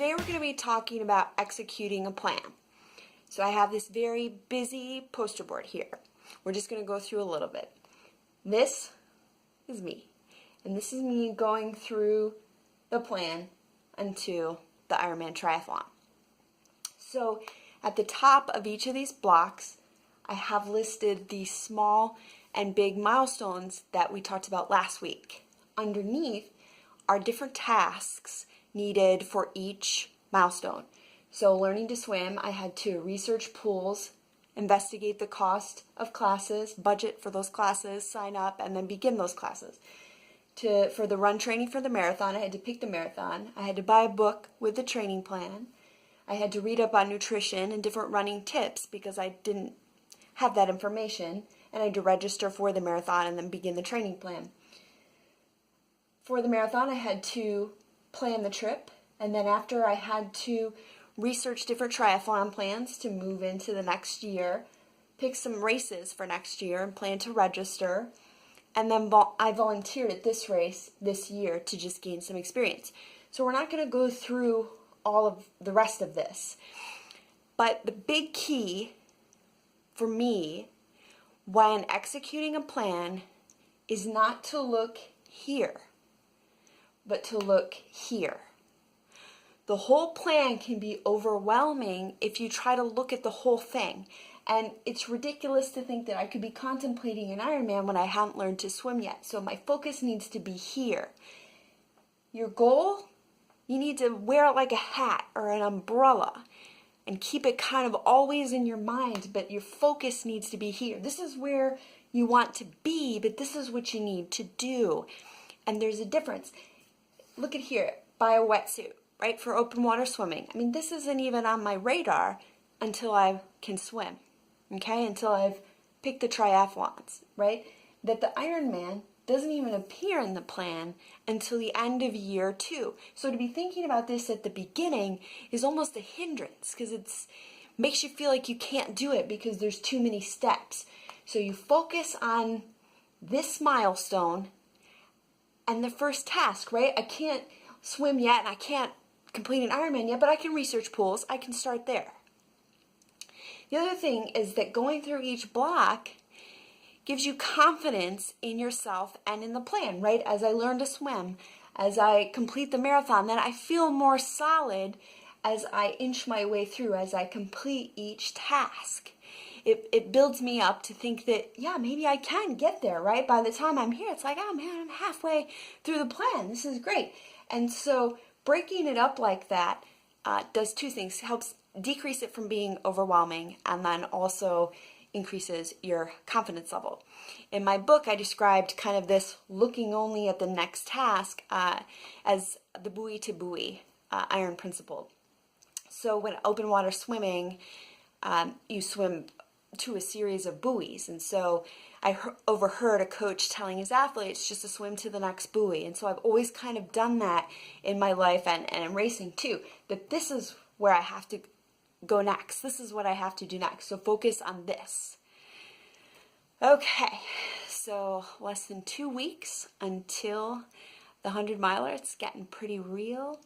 today we're going to be talking about executing a plan. So I have this very busy poster board here. We're just going to go through a little bit. This is me, and this is me going through the plan into the Ironman Triathlon. So at the top of each of these blocks, I have listed the small and big milestones that we talked about last week. Underneath are different tasks needed for each milestone. So learning to swim, I had to research pools, investigate the cost of classes, budget for those classes, sign up, and then begin those classes. For the run training for the marathon, I had to pick the marathon. I had to buy a book with the training plan. I had to read up on nutrition and different running tips because I didn't have that information. And I had to register for the marathon and then begin the training plan. For the marathon, I had to plan the trip, and then after I had to research different triathlon plans to move into the next year, pick some races for next year and plan to register, and then I volunteered at this race this year to just gain some experience. So we're not going to go through all of the rest of this, but the big key for me when executing a plan is not to look here, but to look here. The whole plan can be overwhelming if you try to look at the whole thing. And it's ridiculous to think that I could be contemplating an Ironman when I haven't learned to swim yet. So my focus needs to be here. Your goal, you need to wear it like a hat or an umbrella and keep it kind of always in your mind, but your focus needs to be here. This is where you want to be, but this is what you need to do. And there's a difference. Look at here, buy a wetsuit, right, for open water swimming. I mean, this isn't even on my radar until I can swim, okay, until I've picked the triathlons, right? That the Ironman doesn't even appear in the plan until the end of year 2. So to be thinking about this at the beginning is almost a hindrance because it makes you feel like you can't do it because there's too many steps. So you focus on this milestone and the first task, right? I can't swim yet and I can't complete an Ironman yet, but I can research pools. I can start there. The other thing is that going through each block gives you confidence in yourself and in the plan, right? As I learn to swim, as I complete the marathon, then I feel more solid as I inch my way through, as I complete each task. It builds me up to think that, yeah, maybe I can get there, right? By the time I'm here, it's like, oh man, I'm halfway through the plan. This is great. And so breaking it up like that does two things. Helps decrease it from being overwhelming and then also increases your confidence level. In my book, I described kind of this looking only at the next task as the buoy to buoy iron principle. So when open water swimming, you swim to a series of buoys, and so I overheard a coach telling his athletes just to swim to the next buoy, and so I've always kind of done that in my life and in racing too, that this is where I have to go next. This is what I have to do next, so focus on this. Okay, so less than 2 weeks until the 100-miler. It's getting pretty real.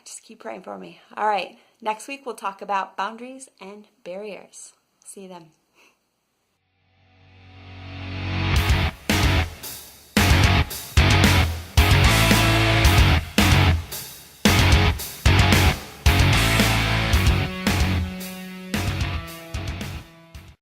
Just keep praying for me. All right, next week we'll talk about boundaries and barriers. See you then.